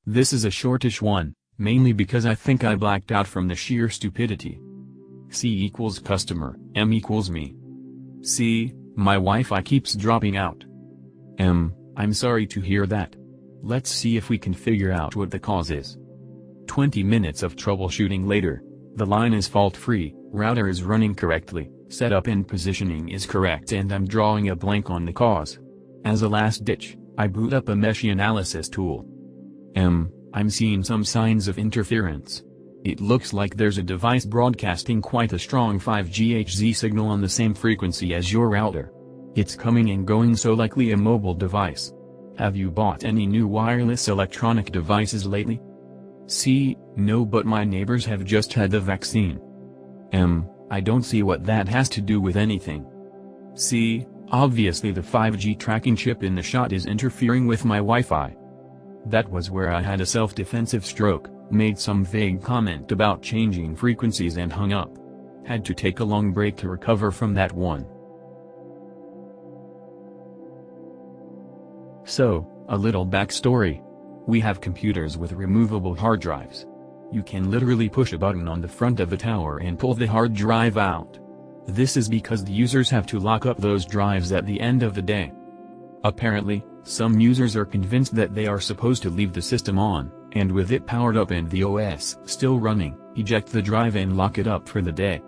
This is a shortish one, mainly because I think I blacked out from the sheer stupidity. C equals customer, M equals me. C, my Wi-Fi keeps dropping out. M, I'm sorry to hear that. Let's see if we can figure out what the cause is. 20 minutes of troubleshooting later, the line is fault-free, router is running correctly, setup and positioning is correct, and I'm drawing a blank on the cause. As a last ditch, I boot up a mesh analysis tool. I'm seeing some signs of interference. It looks like there's a device broadcasting quite a strong 5G HZ signal on the same frequency as your router. It's coming and going, so likely a mobile device. Have you bought any new wireless electronic devices lately? C, no, but my neighbors have just had the vaccine. I don't see what that has to do with anything. C, obviously the 5G tracking chip in the shot is interfering with my Wi-Fi. That was where I had a self-defensive stroke, made some vague comment about changing frequencies and hung up. Had to take a long break to recover from that one. So, a little backstory. We have computers with removable hard drives. You can literally push a button on the front of the tower and pull the hard drive out. This is because the users have to lock up those drives at the end of the day. Apparently, some users are convinced that they are supposed to leave the system on, and with it powered up and the OS still running, eject the drive and lock it up for the day.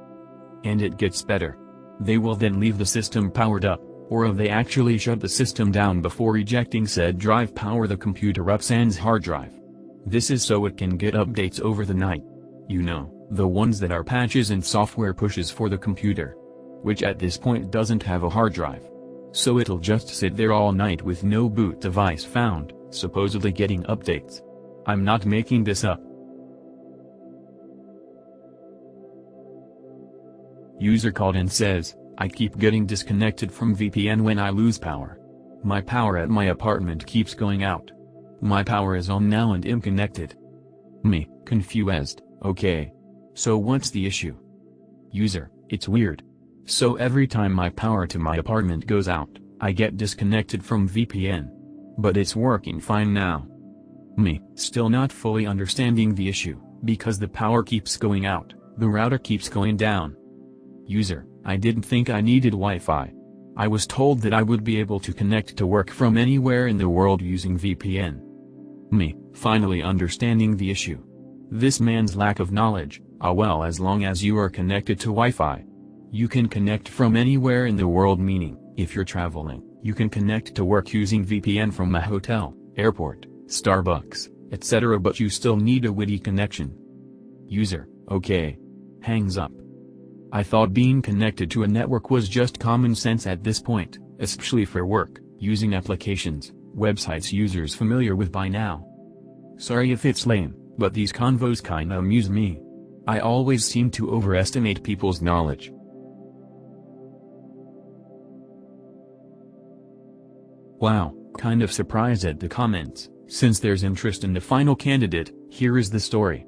And it gets better. They will then leave the system powered up, or they actually shut the system down before ejecting said drive, power the computer up sans hard drive. This is so it can get updates over the night. You know, the ones that are patches and software pushes for the computer. Which at this point doesn't have a hard drive. So it'll just sit there all night with no boot device found, supposedly getting updates. I'm not making this up. User called and says, I keep getting disconnected from VPN when I lose power. My power at my apartment keeps going out. My power is on now and I'm connected. Me, confused, okay. So what's the issue? User, it's weird. So every time my power to my apartment goes out, I get disconnected from VPN. But it's working fine now. Me, still not fully understanding the issue, because the power keeps going out, the router keeps going down. User, I didn't think I needed Wi-Fi. I was told that I would be able to connect to work from anywhere in the world using VPN. Me, finally understanding the issue. This man's lack of knowledge, well, as long as you are connected to Wi-Fi. You can connect from anywhere in the world, meaning, if you're traveling, you can connect to work using VPN from a hotel, airport, Starbucks, etc., but you still need a witty connection. User, okay. Hangs up. I thought being connected to a network was just common sense at this point, especially for work, using applications, websites users familiar with by now. Sorry if it's lame, but these convos kinda amuse me. I always seem to overestimate people's knowledge. Wow, kind of surprised at the comments. Since there's interest in the final candidate, here is the story.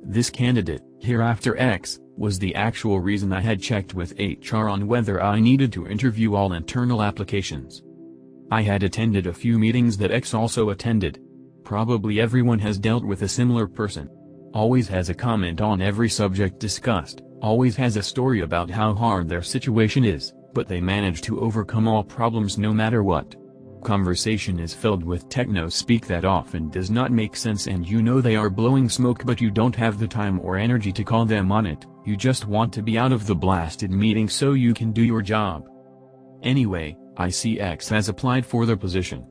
This candidate, Hereafter X, was the actual reason I had checked with HR on whether I needed to interview all internal applications. I had attended a few meetings that X also attended. Probably everyone has dealt with a similar person. Always has a comment on every subject discussed, always has a story about how hard their situation is, but they manage to overcome all problems no matter what. Conversation is filled with techno-speak that often does not make sense, and you know they are blowing smoke, but you don't have the time or energy to call them on it. You just want to be out of the blasted meeting so you can do your job. Anyway, I see X has applied for the position.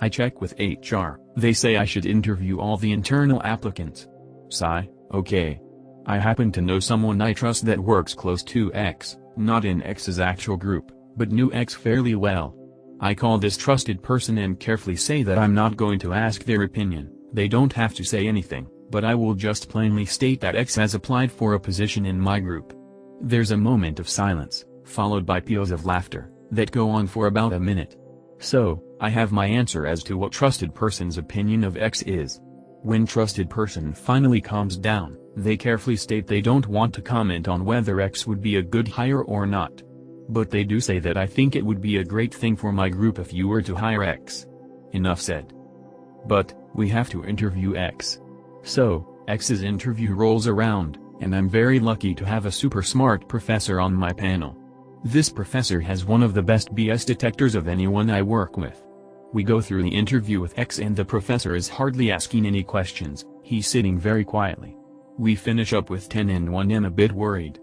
I check with HR, they say I should interview all the internal applicants. Sigh, okay. I happen to know someone I trust that works close to X, not in X's actual group, but knew X fairly well. I call this trusted person and carefully say that I'm not going to ask their opinion. They don't have to say anything, but I will just plainly state that X has applied for a position in my group. There's a moment of silence, followed by peals of laughter, that go on for about a minute. So, I have my answer as to what trusted person's opinion of X is. When trusted person finally calms down, they carefully state they don't want to comment on whether X would be a good hire or not. But they do say that I think it would be a great thing for my group if you were to hire X. Enough said. But, We have to interview X. So, X's interview rolls around, and I'm very lucky to have a super smart professor on my panel. This professor has one of the best BS detectors of anyone I work with. We go through the interview with X and the professor is hardly asking any questions, he's sitting very quietly. We finish up with 10 and 1. I'm a bit worried.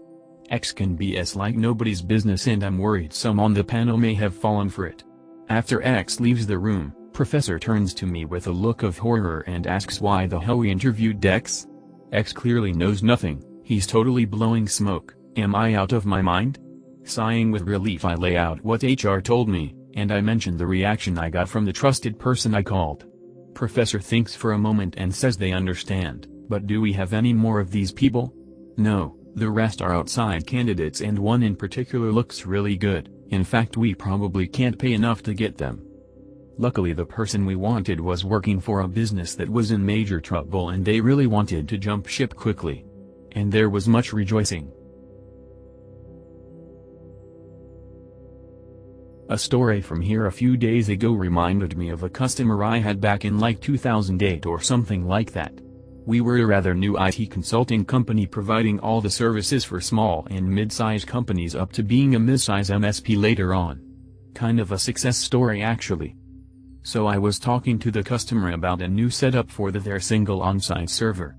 X can BS like nobody's business and I'm worried some on the panel may have fallen for it. After X leaves the room, Professor turns to me with a look of horror and asks why the hell we interviewed X. X clearly knows nothing, he's totally blowing smoke. Am I out of my mind? Sighing with relief I lay out what HR told me, and I mentioned the reaction I got from the trusted person I called. Professor thinks for a moment and says they understand, but do we have any more of these people? No, the rest are outside candidates and one in particular looks really good, in fact we probably can't pay enough to get them. Luckily the person we wanted was working for a business that was in major trouble and they really wanted to jump ship quickly. And there was much rejoicing. A story from here a few days ago reminded me of a customer I had back in like 2008 or something like that. We were a rather new IT consulting company providing all the services for small and mid-sized companies up to being a mid-size MSP later on. Kind of a success story actually. So I was talking to the customer about a new setup for their single on-site server.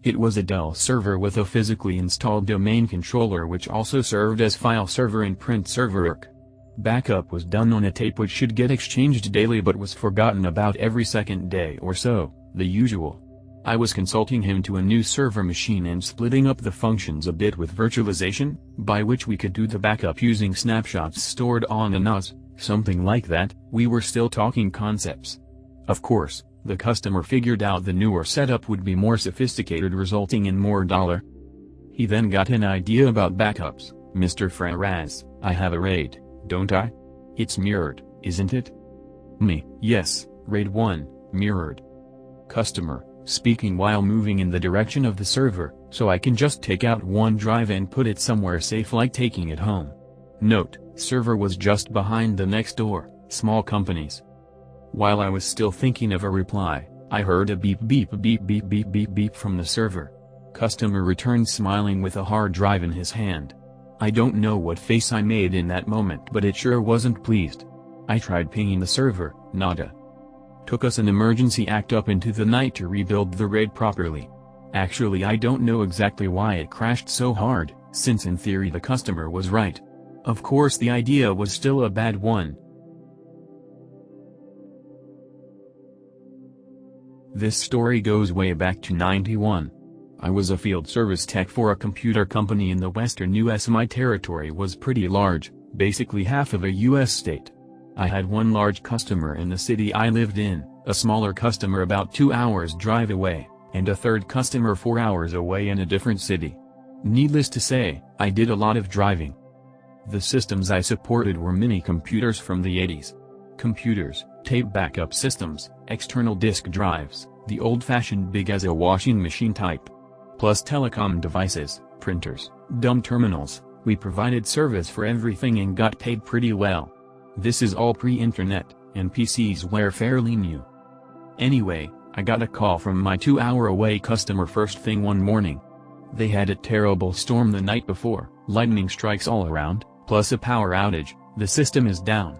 It was a Dell server with a physically installed domain controller which also served as file server and print server. Backup was done on a tape which should get exchanged daily but was forgotten about every second day or so, the usual. I was consulting him to a new server machine and splitting up the functions a bit with virtualization, by which we could do the backup using snapshots stored on a NAS, something like that. We were still talking concepts. Of course, the customer figured out the newer setup would be more sophisticated resulting in more dollar. He then got an idea about backups. Mr. Fraraz, I have a RAID, don't I? It's mirrored, isn't it? Me, yes, RAID 1, mirrored. Customer, speaking while moving in the direction of the server, so I can just take out one drive and put it somewhere safe like taking it home. Note, server was just behind the next door, small companies. While I was still thinking of a reply, I heard a beep beep beep beep beep beep beep from the server. Customer returned smiling with a hard drive in his hand. I don't know what face I made in that moment but it sure wasn't pleased. I tried pinging the server, nada. Took us an emergency act up into the night to rebuild the RAID properly. Actually I don't know exactly why it crashed so hard, since in theory the customer was right. Of course the idea was still a bad one. This story goes way back to '91. I was a field service tech for a computer company in the western US. My territory was pretty large, basically half of a US state. I had one large customer in the city I lived in, a smaller customer about 2 hours drive away, and a third customer 4 hours away in a different city. Needless to say, I did a lot of driving. The systems I supported were mini computers from the 80s. Computers, tape backup systems, external disk drives, the old-fashioned big as a washing machine type. Plus telecom devices, printers, dumb terminals. We provided service for everything and got paid pretty well. This is all pre-internet, and PCs were fairly new. Anyway, I got a call from my 2-hour-away customer first thing one morning. They had a terrible storm the night before, lightning strikes all around, plus a power outage, the system is down.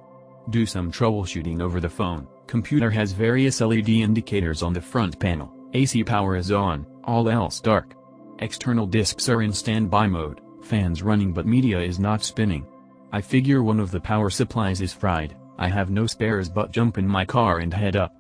Do some troubleshooting over the phone. Computer has various LED indicators on the front panel, AC power is on, all else dark. External disks are in standby mode, fans running but media is not spinning. I figure one of the power supplies is fried. I have no spares but jump in my car and head up.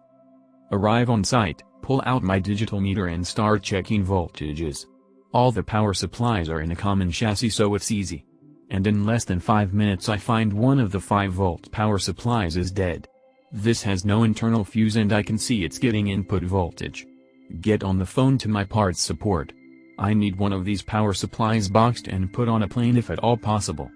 Arrive on site, pull out my digital meter and start checking voltages. All the power supplies are in a common chassis so it's easy. And in less than 5 minutes I find one of the 5-volt power supplies is dead. This has no internal fuse and I can see it's getting input voltage. Get on the phone to my parts support. I need one of these power supplies boxed and put on a plane if at all possible.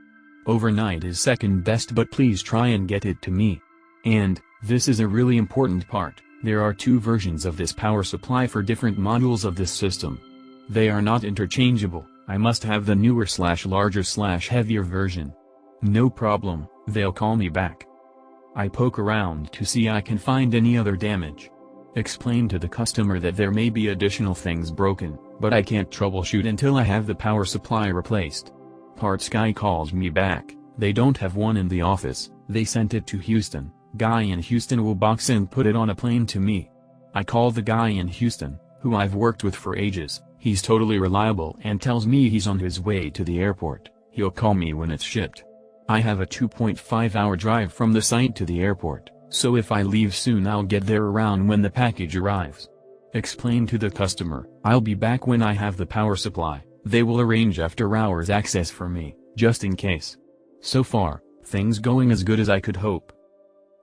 Overnight is second best but please try and get it to me. And, this is a really important part, there are 2 versions of this power supply for different modules of this system. They are not interchangeable, I must have the newer / larger / heavier version. No problem, they'll call me back. I poke around to see I can find any other damage. Explain to the customer that there may be additional things broken, but I can't troubleshoot until I have the power supply replaced. Parts guy calls me back. They don't have one in the office, they sent it to Houston. Guy in Houston will box and put it on a plane to me. I call the guy in Houston, who I've worked with for ages. He's totally reliable and tells me he's on his way to the airport. He'll call me when it's shipped. I have a 2.5-hour drive from the site to the airport, so if I leave soon I'll get there around when the package arrives. Explain to the customer, I'll be back when I have the power supply. They will arrange after-hours access for me, just in case. So far, things going as good as I could hope.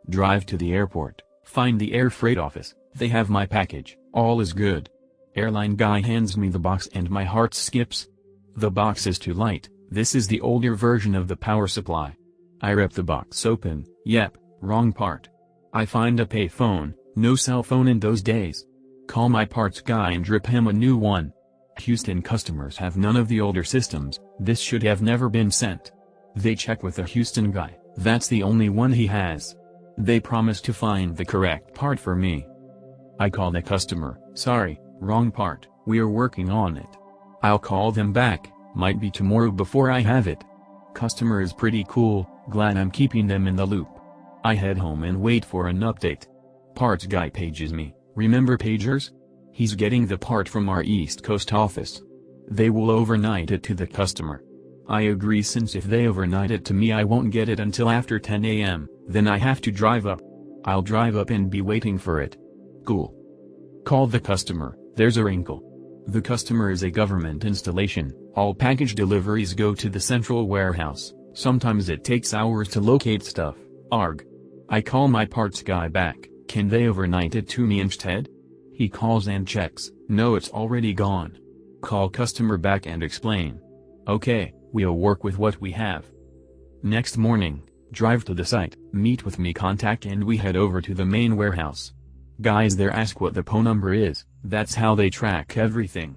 Drive to the airport, find the air freight office, they have my package, all is good. Airline guy hands me the box and my heart skips. The box is too light, this is the older version of the power supply. I rip the box open, yep, wrong part. I find a payphone, no cell phone in those days. Call my parts guy and rip him a new one. Houston customers have none of the older systems, this should have never been sent. They check with the Houston guy, that's the only one he has. They promise to find the correct part for me. I call the customer, sorry, wrong part, we are working on it. I'll call them back, might be tomorrow before I have it. Customer is pretty cool, glad I'm keeping them in the loop. I head home and wait for an update. Parts guy pages me, remember pagers? He's getting the part from our East Coast office. They will overnight it to the customer. I agree, since if they overnight it to me I won't get it until after 10 a.m., then I have to drive up. I'll drive up and be waiting for it. Cool. Call the customer, there's a wrinkle. The customer is a government installation, all package deliveries go to the central warehouse, sometimes it takes hours to locate stuff, arg. I call my parts guy back, can they overnight it to me instead? He calls and checks, no, it's already gone. Call customer back and explain. Okay, we'll work with what we have. Next morning, drive to the site, meet with me contact and we head over to the main warehouse. Guys there ask what the PO number is, that's how they track everything.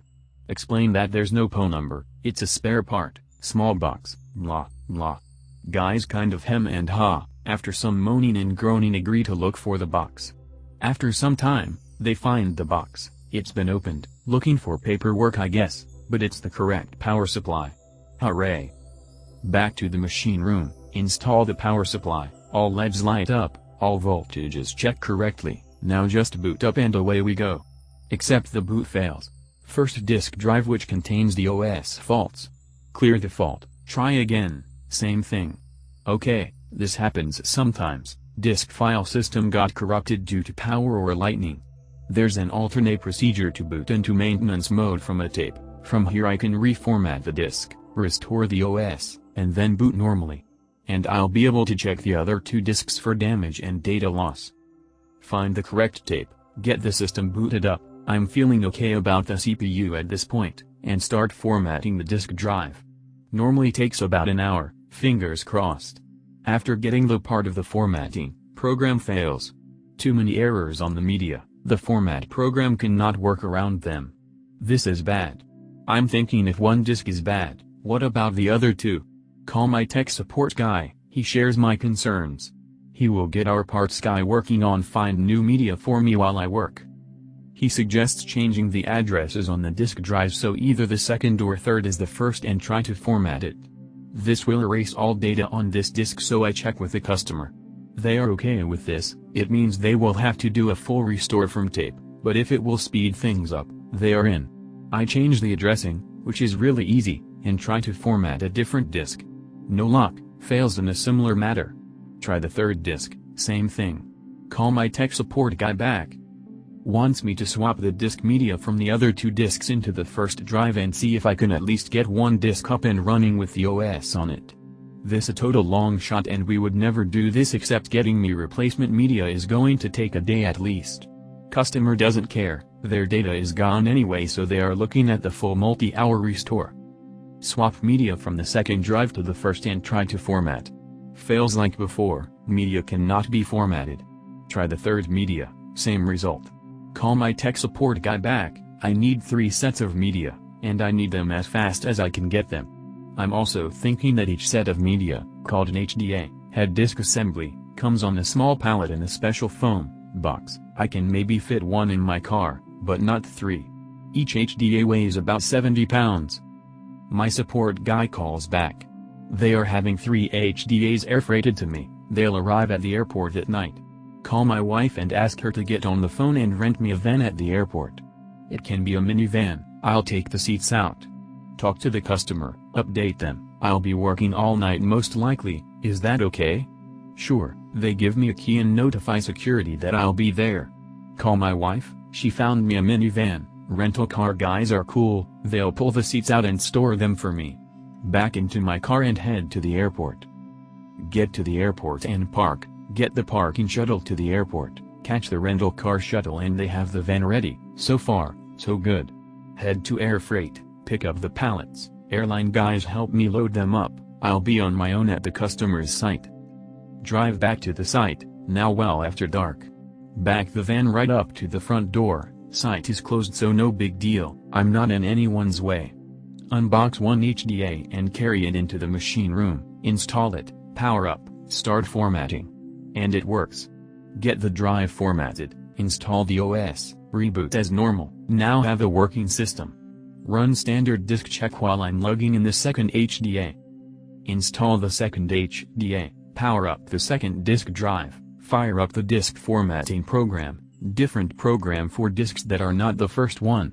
Explain that there's no PO number, it's a spare part, small box, blah, blah. Guys kind of hem and haw, after some moaning and groaning agree to look for the box. After some time, they find the box, it's been opened, looking for paperwork I guess, but it's the correct power supply. Hooray! Back to the machine room, install the power supply, all LEDs light up, all voltages check correctly, now just boot up and away we go. Except the boot fails. First disk drive which contains the OS faults. Clear the fault, try again, same thing. Okay, this happens sometimes, disk file system got corrupted due to power or lightning. There's an alternate procedure to boot into maintenance mode from a tape, from here I can reformat the disk, restore the OS, and then boot normally. And I'll be able to check the other two disks for damage and data loss. Find the correct tape, get the system booted up, I'm feeling okay about the CPU at this point, and start formatting the disk drive. Normally takes about an hour, fingers crossed. After getting the part of the formatting, program fails. Too many errors on the media, the format program cannot work around them. This is bad. I'm thinking if one disk is bad, what about the other two? Call my tech support guy, he shares my concerns. He will get our parts guy working on find new media for me while I work. He suggests changing the addresses on the disk drive so either the second or third is the first and try to format it. This will erase all data on this disk, so I check with the customer. They are okay with this, it means they will have to do a full restore from tape, but if it will speed things up, they are in. I change the addressing, which is really easy, and try to format a different disk. No luck, fails in a similar matter. Try the third disk, same thing. Call my tech support guy back. Wants me to swap the disk media from the other two disks into the first drive and see if I can at least get one disk up and running with the OS on it. This a total long shot and we would never do this, except getting me replacement media is going to take a day at least. Customer doesn't care, their data is gone anyway, so they are looking at the full multi-hour restore. Swap media from the second drive to the first and try to format. Fails like before, media cannot be formatted. Try the third media, same result. Call my tech support guy back, I need 3 sets of media, and I need them as fast as I can get them. I'm also thinking that each set of media, called an HDA, head disk assembly, comes on a small pallet in a special foam box. I can maybe fit one in my car, but not 3. Each HDA weighs about 70 pounds. My support guy calls back. They are having 3 HDAs air freighted to me, they'll arrive at the airport at night. Call my wife and ask her to get on the phone and rent me a van at the airport. It can be a minivan, I'll take the seats out. Talk to the customer, update them, I'll be working all night most likely, is that okay? Sure, they give me a key and notify security that I'll be there. Call my wife, she found me a minivan, rental car guys are cool, they'll pull the seats out and store them for me. Back into my car and head to the airport. Get to the airport and park, get the parking shuttle to the airport, catch the rental car shuttle and they have the van ready, so far, so good. Head to air freight, pick up the pallets, airline guys help me load them up, I'll be on my own at the customer's site. Drive back to the site, now well after dark. Back the van right up to the front door, site is closed so no big deal, I'm not in anyone's way. Unbox one HDA and carry it into the machine room, install it, power up, start formatting. And it works. Get the drive formatted, install the OS, reboot as normal, now have a working system. Run standard disk check while I'm lugging in the second HDA. Install the second HDA, power up the second disk drive, fire up the disk formatting program, different program for disks that are not the first one.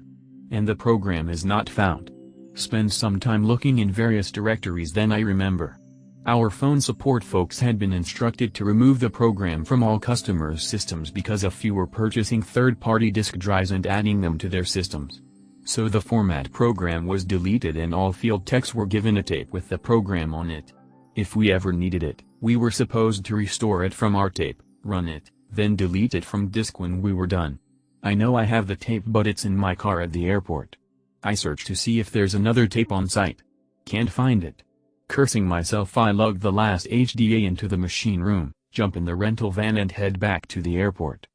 And the program is not found. Spend some time looking in various directories, then I remember. Our phone support folks had been instructed to remove the program from all customers' systems because a few were purchasing third-party disk drives and adding them to their systems. So the format program was deleted and all field techs were given a tape with the program on it. If we ever needed it, we were supposed to restore it from our tape, run it, then delete it from disk when we were done. I know I have the tape but it's in my car at the airport. I search to see if there's another tape on site. Can't find it. Cursing myself, I lug the last HDA into the machine room, jump in the rental van and head back to the airport.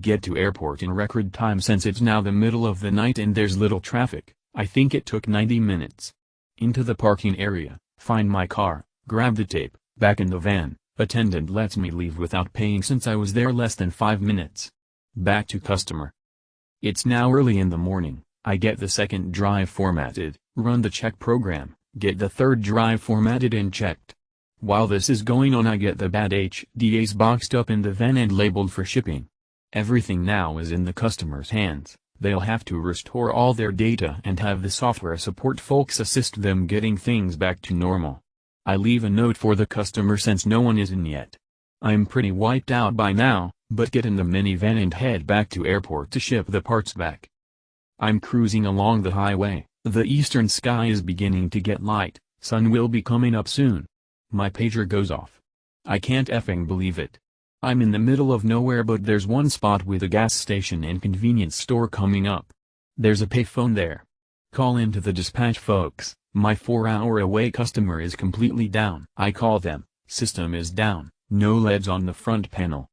Get to airport in record time since it's now the middle of the night and there's little traffic, I think it took 90 minutes. Into the parking area, find my car, grab the tape, back in the van, attendant lets me leave without paying since I was there less than 5 minutes. Back to customer. It's now early in the morning, I get the second drive formatted, run the check program. Get the third drive formatted and checked. While this is going on, I get the bad HDAs boxed up in the van and labeled for shipping. Everything now is in the customer's hands, they'll have to restore all their data and have the software support folks assist them getting things back to normal. I leave a note for the customer since no one is in yet. I'm pretty wiped out by now, but get in the minivan and head back to airport to ship the parts back. I'm cruising along the highway. The eastern sky is beginning to get light, sun will be coming up soon. My pager goes off. I can't effing believe it. I'm in the middle of nowhere but there's one spot with a gas station and convenience store coming up. There's a payphone there. Call into the dispatch folks, my 4-hour away customer is completely down. I call them, system is down, no LEDs on the front panel.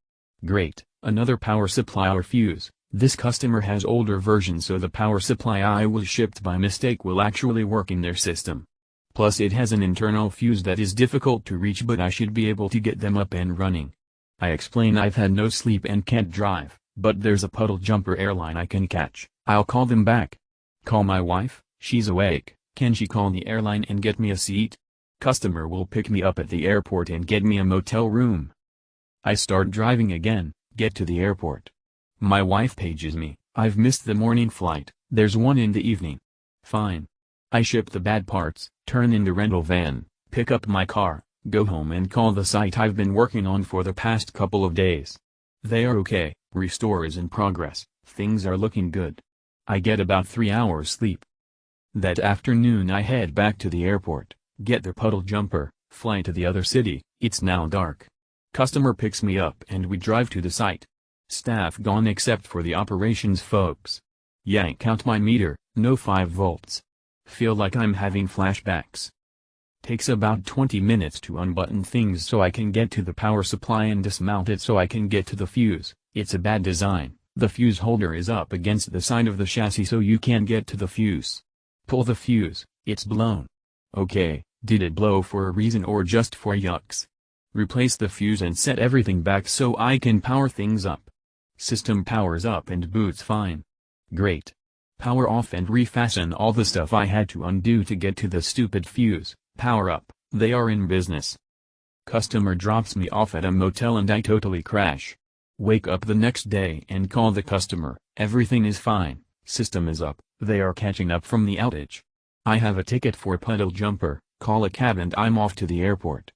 Great, another power supply or fuse. This customer has older version so the power supply I was shipped by mistake will actually work in their system. Plus it has an internal fuse that is difficult to reach but I should be able to get them up and running. I explain I've had no sleep and can't drive, but there's a puddle jumper airline I can catch, I'll call them back. Call my wife, she's awake, can she call the airline and get me a seat? Customer will pick me up at the airport and get me a motel room. I start driving again, get to the airport. My wife pages me, I've missed the morning flight, there's one in the evening. Fine. I ship the bad parts, turn in the rental van, pick up my car, go home and call the site I've been working on for the past couple of days. They are okay, restore is in progress, things are looking good. I get about 3 hours sleep. That afternoon I head back to the airport, get the puddle jumper, fly to the other city, it's now dark. Customer picks me up and we drive to the site. Staff gone except for the operations folks. Yank out my meter, no 5 volts. Feel like I'm having flashbacks. Takes about 20 minutes to unbutton things so I can get to the power supply and dismount it so I can get to the fuse. It's a bad design, the fuse holder is up against the side of the chassis so you can't get to the fuse. Pull the fuse, it's blown. Okay, did it blow for a reason or just for yucks? Replace the fuse and set everything back so I can power things up. System powers up and boots fine. Great. Power off and refasten all the stuff I had to undo to get to the stupid fuse. Power up, they are in business. Customer drops me off at a motel and I totally crash. Wake up the next day and call the customer, everything is fine, system is up, they are catching up from the outage. I have a ticket for puddle jumper, call a cab and I'm off to the airport.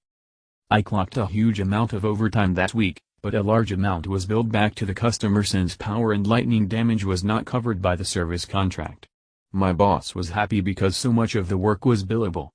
I clocked a huge amount of overtime that week, but a large amount was billed back to the customer since power and lightning damage was not covered by the service contract. My boss was happy because so much of the work was billable.